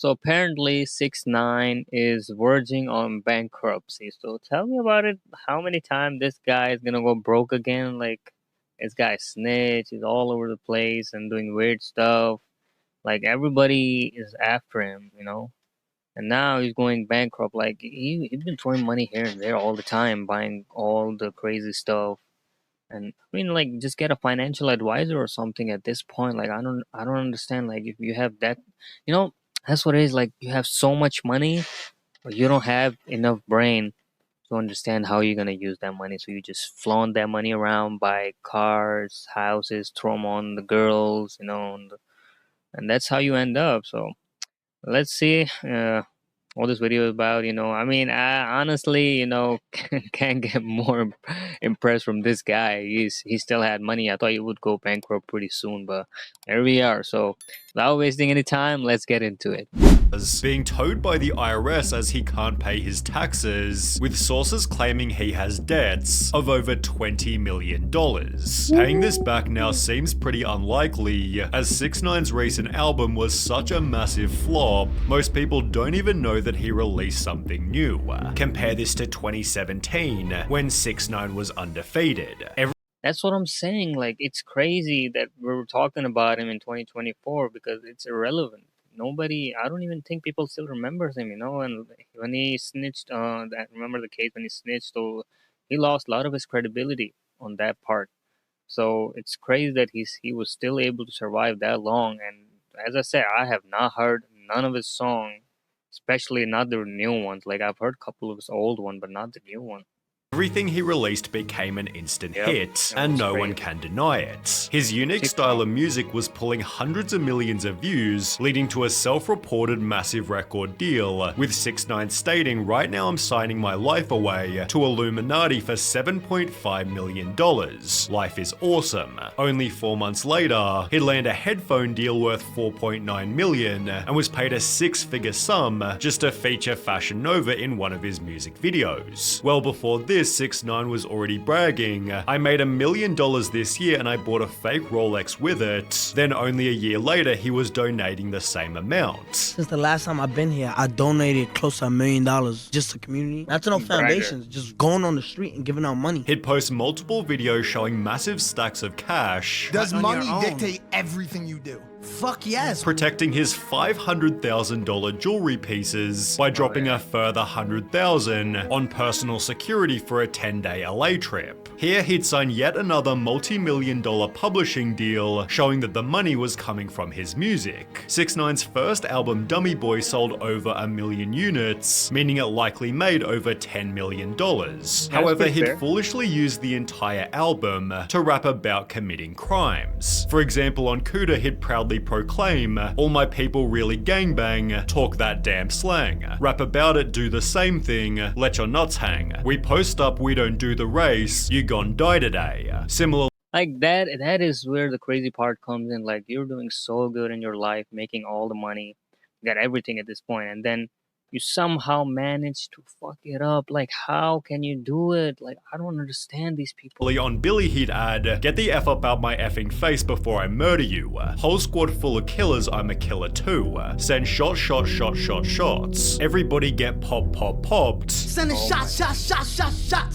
So apparently 6ix9ine is verging on bankruptcy. So tell me about it. How many times this guy is gonna go broke again? Like this guy snitch, he's all over the place and doing weird stuff. Like everybody is after him. And now he's going bankrupt. Like he's been throwing money here and there all the time, buying all the crazy stuff. And I mean, like, just get a financial advisor or something at this point. Like, I don't understand. Like, if you have that, you know, that's what it is. Like, you have so much money, but you don't have enough brain to understand how you're gonna use that money. So you just flaunt that money around, buy cars, houses, throw them on the girls, and that's how you end up. So let's see. What this video is about. I mean, I honestly, can't get more impressed from this guy. He still had money. I thought he would go bankrupt pretty soon, but there we are. So without wasting any time, let's get into it. As being towed by the IRS as he can't pay his taxes, with sources claiming he has debts of over $20 million. Paying this back now seems pretty unlikely, as 6ix9ine's recent album was such a massive flop, most people don't even know that he released something new. Compare this to 2017, when 6ix9ine was undefeated. That's what I'm saying. Like, it's crazy that we're talking about him in 2024 because it's irrelevant. Nobody, I don't even think people still remembers him. And when he snitched, remember the case when he snitched, so he lost a lot of his credibility on that part. So it's crazy that he was still able to survive that long. And as I said, I have not heard none of his song, especially not the new ones. Like, I've heard a couple of his old ones, but not the new one. Everything he released became an instant hit, and no one can deny it. His unique TikTok. style of music was pulling hundreds of millions of views, leading to a self-reported massive record deal, with 6ix9ine stating, "Right now I'm signing my life away to Illuminati for $7.5 million. Life is awesome." Only 4 months later, he'd land a headphone deal worth $4.9 million, and was paid a six-figure sum just to feature Fashion Nova in one of his music videos. Well before this, 6ix9ine was already bragging, "I made $1 million this year and I bought a fake Rolex with it." Then only a year later, he was donating the same amount. Since the last time I've been here, I donated close to $1 million just to community. Not to no foundations, just going on the street and giving out money. He'd post multiple videos showing massive stacks of cash. Does money dictate everything you do? Fuck yes. Protecting his $500,000 jewelry pieces by dropping a further $100,000 on personal security for a 10-day LA trip. Here he'd sign yet another multi-million-dollar publishing deal, showing that the money was coming from his music. 6ix9ine's first album, Dummy Boy, sold over 1 million units, meaning it likely made over $10 million. However, he'd foolishly used the entire album to rap about committing crimes. For example, on Cuda, he'd proudly proclaim, "All my people really gangbang, talk that damn slang. Rap about it, do the same thing, let your nuts hang. We post up, we don't do the race, you gon' die today." Similar. Like that is where the crazy part comes in. Like, you're doing so good in your life, making all the money, got everything at this point, and then you somehow manage to fuck it up. Like, how can you do it? Like, I don't understand these people. On Billy, he'd add, "Get the F up out my effing face before I murder you. Whole squad full of killers, I'm a killer too. Send shots. Everybody get popped." Sending shots.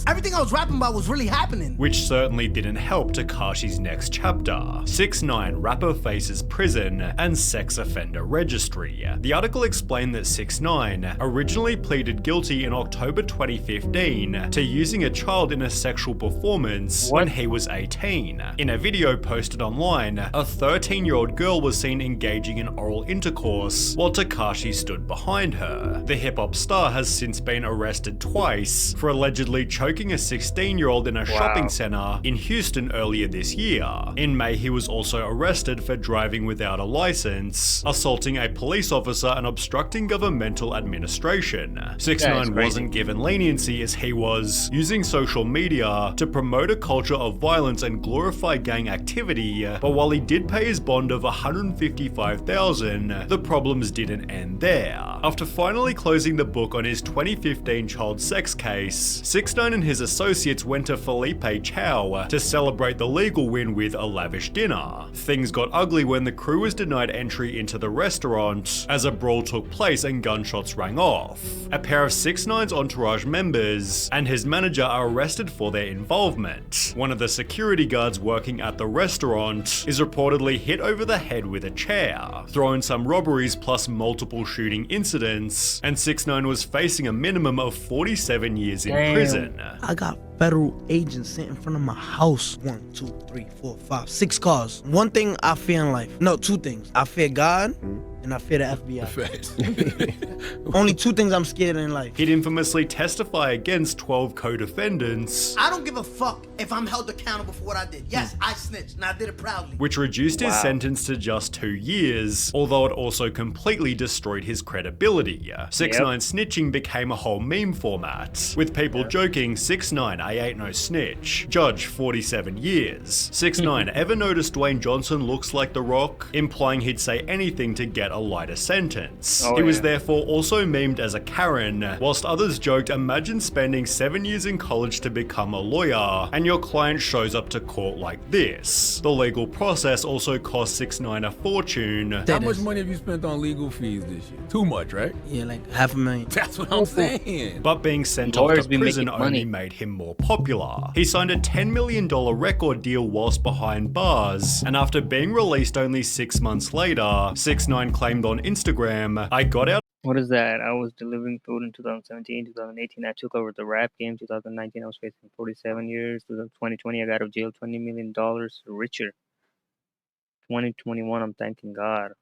Everything I was rapping about was really happening. Which certainly didn't help Tekashi's next chapter. 6ix9ine, rapper faces prison and sex offender registry. The article explained that 6ix9ine originally pleaded guilty in October 2015 to using a child in a sexual performance when he was 18. In a video posted online, a 13-year-old girl was seen engaging in oral intercourse while Tekashi stood behind her. The hip-hop star has since been arrested twice for allegedly choking a 16-year-old in a shopping center in Houston earlier this year. In May, he was also arrested for driving without a license, assaulting a police officer, and obstructing governmental administration. 6ix9ine wasn't given leniency, as he was using social media to promote a culture of violence and glorify gang activity, but while he did pay his bond of $155,000, the problems didn't end there. After finally closing the book on his 2015 child sex case, 6ix9ine and his associates went to Felipe Chow to celebrate the legal win with a lavish dinner. Things got ugly when the crew was denied entry into the restaurant as a brawl took place and gunshots rang off. A pair of 6ix9ine's entourage members and his manager are arrested for their involvement. One of the security guards working at the restaurant is reportedly hit over the head with a chair. Throw in some robberies plus multiple shooting incidents, and 6ix9ine was facing a minimum of 47 years in prison. I got federal agents sitting in front of my house. 1, 2, 3, 4, 5, 6 cars. One thing I fear in life. No, 2 things. I fear God and I fear the FBI. Only 2 things I'm scared of in life. He'd infamously testify against 12 co-defendants, I don't give a fuck if I'm held accountable for what I did. Yes, I snitched, and I did it proudly. which reduced his sentence to just 2 years, although it also completely destroyed his credibility. 6ix9ine snitching became a whole meme format, with people joking, 6ix9ine, I ain't no snitch. Judge, 47 years. 6ix9ine, ever noticed Dwayne Johnson looks like The Rock? Implying he'd say anything to get a lighter sentence. He was therefore also memed as a Karen, whilst others joked, imagine spending 7 years in college to become a lawyer, and your client shows up to court like this. The legal process also cost 6ix9ine a fortune. How much money have you spent on legal fees this year? Too much, right? Yeah, like $500,000. That's what I'm saying. But being sent Lawyers off to be prison making only money. made him more popular. He signed a $10 million record deal whilst behind bars, and after being released only 6 months later, 6ix9ine claimed on Instagram, I got out What is that? I was delivering food in 2017, 2018. I took over the rap game. 2019, I was facing 47 years. 2020, I got out of jail $20 million richer. 2021, I'm thanking God.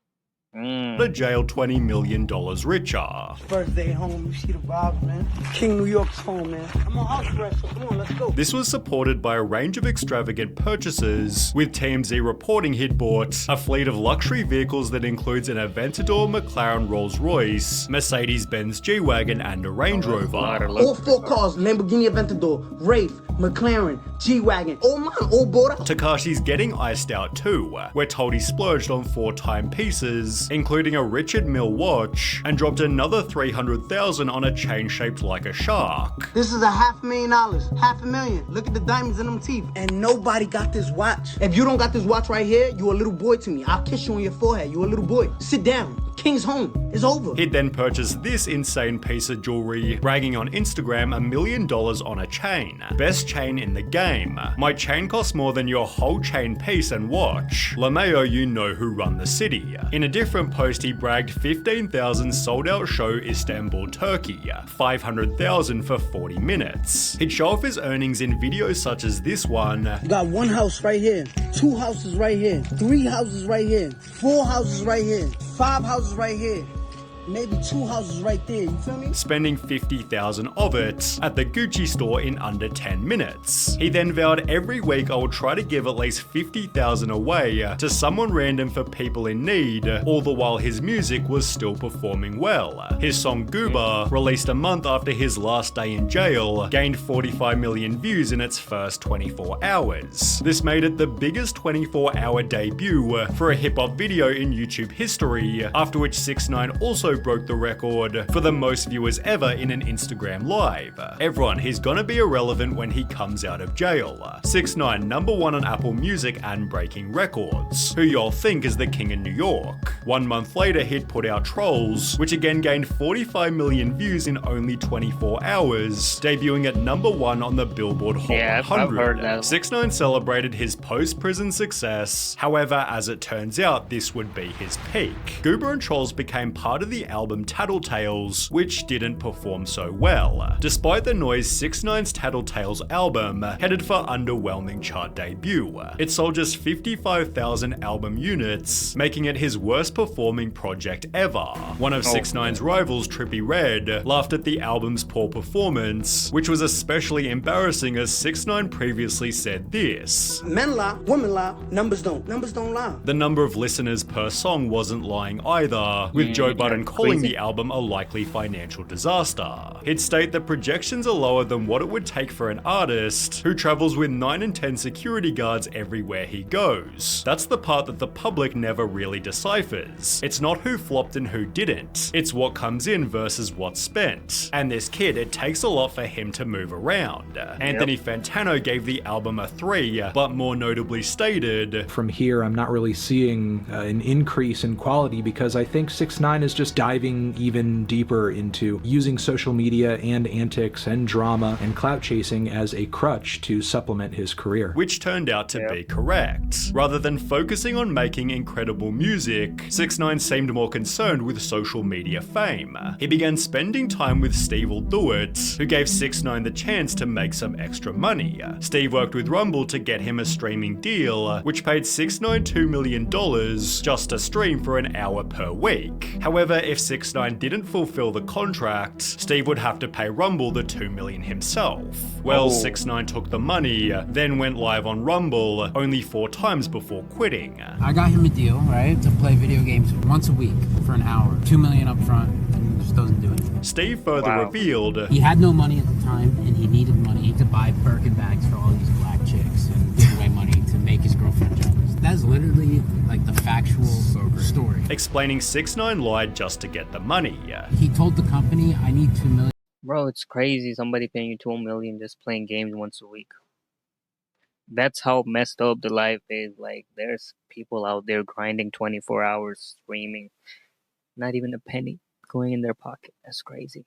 of jail $20 million richer. First day home, you see the vibes, man. King New York's home, man. I'm on house arrest, so come on, let's go. This was supported by a range of extravagant purchases, with TMZ reporting he'd bought a fleet of luxury vehicles that includes an Aventador McLaren Rolls-Royce, Mercedes-Benz G-Wagon and a Range Rover. All 4 cars, Lamborghini Aventador, Wraith, McLaren, G-Wagon, all mine, all bought out. Takashi's getting iced out too. We're told he splurged on 4 timepieces, including a Richard Mille watch, and dropped another $300,000 on a chain shaped like a shark. This is $500,000, $500,000. Look at the diamonds in them teeth. And nobody got this watch. If you don't got this watch right here, you a little boy to me. I'll kiss you on your forehead. You a little boy. Sit down. King's home. It's over. He'd then purchased this insane piece of jewelry, bragging on Instagram $1 million on a chain. Best chain in the game. My chain costs more than your whole chain piece and watch. LeMayo, you know who run the city. In a different post, he bragged 15,000 sold out show Istanbul, Turkey. 500,000 for 40 minutes. He'd show off his earnings in videos such as this one. You got 1 house right here, 2 houses right here, 3 houses right here, 4 houses right here, 5 houses right here. maybe 2 houses right there, you feel me? Spending 50,000 of it at the Gucci store in under 10 minutes. He then vowed every week I will try to give at least 50,000 away to someone random for people in need, all the while his music was still performing well. His song Goober, released a month after his last day in jail, gained 45 million views in its first 24 hours. This made it the biggest 24-hour debut for a hip-hop video in YouTube history, after which 6ix9ine also broke the record for the most viewers ever in an Instagram live. Everyone, he's gonna be irrelevant when he comes out of jail. 6ix9ine, #1 on Apple Music and breaking records. Who y'all think is the king in New York? 1 month later, he'd put out Trolls, which again gained 45 million views in only 24 hours, debuting at #1 on the Billboard Hot 100. I've heard that. 6ix9ine celebrated his post-prison success. However, as it turns out, this would be his peak. Goober and Trolls became part of the album Tattletales, which didn't perform so well. Despite the noise, 6ix9ine's Tattletales album headed for underwhelming chart debut. It sold just 55,000 album units, making it his worst performing project ever. One of 6ix9ine's rivals, Trippie Redd, laughed at the album's poor performance, which was especially embarrassing as 6ix9ine previously said this: Men lie, women lie, numbers don't lie. The number of listeners per song wasn't lying either, with Joe Budden calling crazy. the album a likely financial disaster. He'd state that projections are lower than what it would take for an artist who travels with 9 and 10 security guards everywhere he goes. That's the part that the public never really deciphers. It's not who flopped and who didn't. It's what comes in versus what's spent. And this kid, it takes a lot for him to move around. Anthony Fantano gave the album a 3, but more notably stated, "From here, I'm not really seeing an increase in quality because I think 6ix9ine is just diving even deeper into using social media and antics and drama and clout chasing as a crutch to supplement his career." Which turned out to be correct. Rather than focusing on making incredible music, 6ix9ine seemed more concerned with social media fame. He began spending time with Steve'll Do It, who gave 6ix9ine the chance to make some extra money. Steve worked with Rumble to get him a streaming deal, which paid 6ix9ine $2 million just to stream for an hour per week. However, if 6ix9ine didn't fulfill the contract, Steve would have to pay Rumble the $2 million himself. Well, 6ix9ine took the money, then went live on Rumble only 4 times before quitting. I got him a deal, right, to play video games once a week for an hour. $2 million up front, and just doesn't do anything. Steve further revealed he had no money at the time, and he needed money to buy Birkin bags for all these black chicks and give away money to make his girlfriend jealous. That's literally like the factual story. explaining 6ix9ine lied just to get the money. He told the company, "I need $2 million." Bro, it's crazy. Somebody paying you $2 million just playing games once a week. That's how messed up the life is. Like, there's people out there grinding 24 hours, streaming, not even a penny going in their pocket. That's crazy.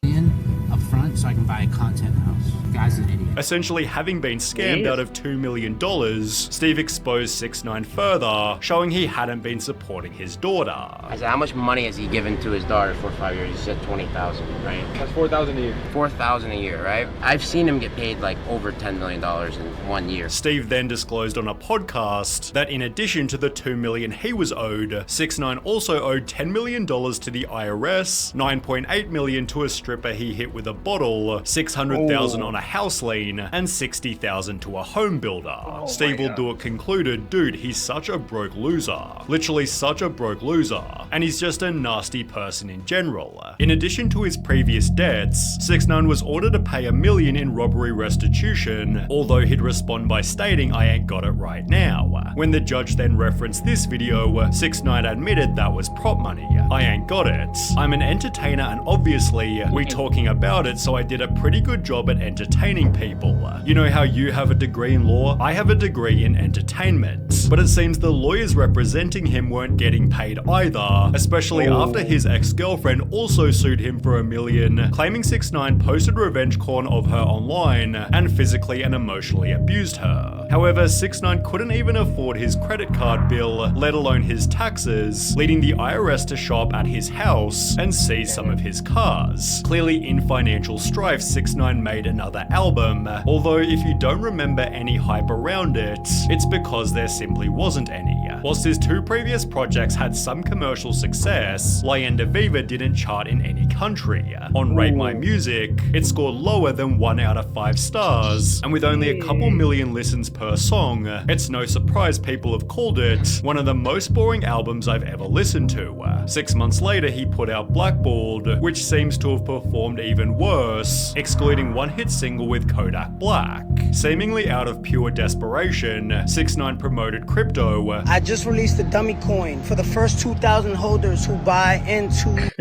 Up front so I can buy a content house. The guy's an idiot. Essentially, having been scammed out of $2 million, Steve exposed 6ix9ine further, showing he hadn't been supporting his daughter. I said, how much money has he given to his daughter for 5 years? He said 20,000, right? That's 4,000 a year. 4,000 a year, right? I've seen him get paid like over $10 million in 1 year. Steve then disclosed on a podcast that in addition to the $2 million he was owed, 6ix9ine also owed $10 million to the IRS, $9.8 million to a stripper he hit with a bottle, $600,000 on a house lien, and $60,000 to a home builder. Steve'll Do It concluded, dude, he's such a broke loser. Literally such a broke loser. And he's just a nasty person in general. In addition to his previous debts, 6ix9ine was ordered to pay $1 million in robbery restitution, although he'd respond by stating, "I ain't got it right now." When the judge then referenced this video, 6ix9ine admitted that was prop money. "I ain't got it. I'm an entertainer and obviously we talking about it, so I did a pretty good job at entertaining people. You know how you have a degree in law? I have a degree in entertainment." But it seems the lawyers representing him weren't getting paid either, especially after his ex-girlfriend also sued him for $1 million, claiming 6ix9ine posted revenge porn of her online and physically and emotionally abused her. However, 6ix9ine couldn't even afford his credit card bill, let alone his taxes, leading the IRS to show up at his house and seize some of his cars. Clearly in financial strife, 6ix9ine made another album, although if you don't remember any hype around it, it's because there simply wasn't any. Whilst his 2 previous projects had some commercial success, Leyenda Viva didn't chart in any country. On Rate My Music, it scored lower than 1 out of 5 stars, and with only a couple million listens per song, it's no surprise people have called it one of the most boring albums I've ever listened to. 6 months later, he put out Blackballed, which seems to have performed even worse, excluding one hit single with Kodak Black. Seemingly out of pure desperation, 6ix9ine promoted crypto. I just released a dummy coin for the first 2,000 holders who buy into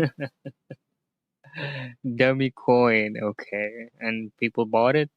Dummy coin, okay. And people bought it?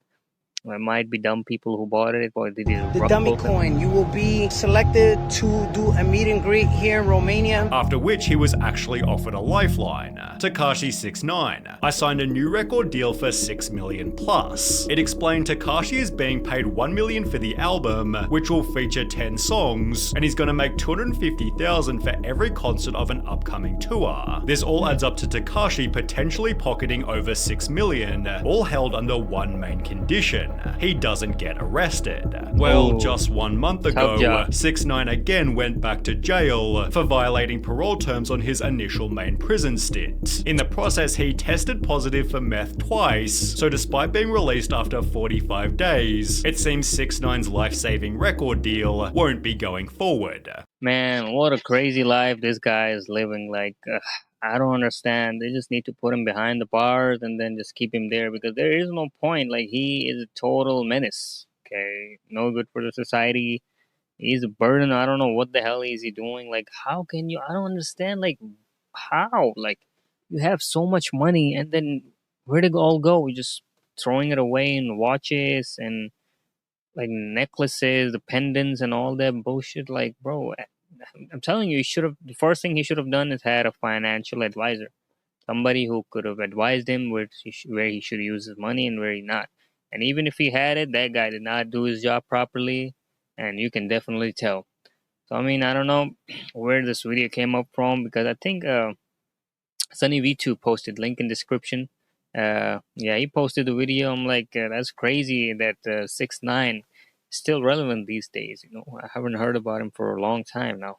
Or it might be dumb people who bought it, or did it the dummy coin. You will be selected to do a meet and greet here in Romania. After which he was actually offered a lifeline. Tekashi 6ix9ine. I signed a new record deal for $6 million plus. It explained Tekashi is being paid $1 million for the album, which will feature 10 songs, and he's gonna make $250,000 for every concert of an upcoming tour. This all adds up to Tekashi potentially pocketing over $6 million, all held under one main condition. He doesn't get arrested. Well, just 1 month ago, 6ix9ine again went back to jail for violating parole terms on his initial main prison stint. In the process, he tested positive for meth twice, so despite being released after 45 days, it seems 6ix9ine's life-saving record deal won't be going forward. Man, what a crazy life this guy is living. Like, I don't understand. They just need to put him behind the bars and then just keep him there because there is no point. Like, he is a total menace. Okay, no good for the society. He's a burden. I don't know what the hell is he doing. Like, how can you? I don't understand. Like, how? Like, you have so much money, and then where'd it all go? You just throwing it away in watches and like necklaces, the pendants, and all that bullshit. Like, bro, I'm telling you, he should have. The first thing he should have done is had a financial advisor, somebody who could have advised him where he should use his money and where he not. And even if he had it, that guy did not do his job properly, and you can definitely tell. So I mean, I don't know where this video came up from because I think Sunny V2 posted link in description. Yeah, he posted the video. I'm like, that's crazy that 6ix9ine is still relevant these days. You know, I haven't heard about him for a long time now.